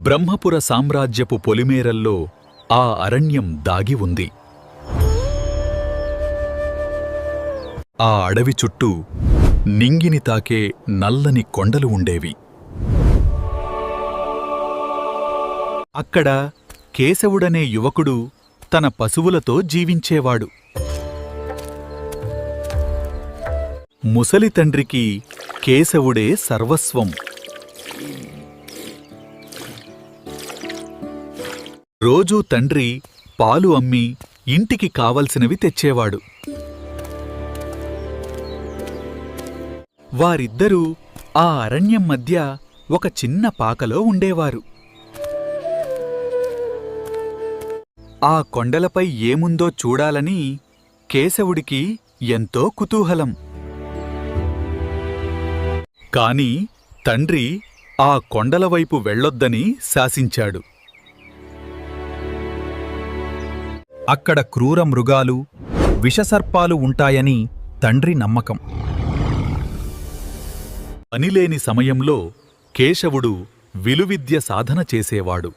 బ్రహ్మపుర సామ్రాజ్యపు పొలిమేరల్లో ఆ అరణ్యం దాగి ఉంది. ఆ అడవి చుట్టూ నింగిని తాకే నల్లని కొండలు ఉండేవి. అక్కడ కేశవుడనే యువకుడు తన పశువులతో జీవించేవాడు. ముసలి తండ్రికి కేశవుడే సర్వస్వం. రోజూ తండ్రి పాలు అమ్మి ఇంటికి కావలసినవి తెచ్చేవాడు. వారిద్దరూ ఆ అరణ్యం మధ్య ఒక చిన్న పాకలో ఉండేవారు. ఆ కొండలపై ఏముందో చూడాలని కేశవుడికి ఎంతో కుతూహలం. కాని తండ్రి ఆ కొండలవైపు వెళ్ళొద్దని శాసించాడు. అక్కడ క్రూర మృగాలు, విషసర్పాలు ఉంటాయని తండ్రి నమ్మకం. పనిలేని సమయంలో కేశవుడు విలువిద్య సాధన చేసేవాడు.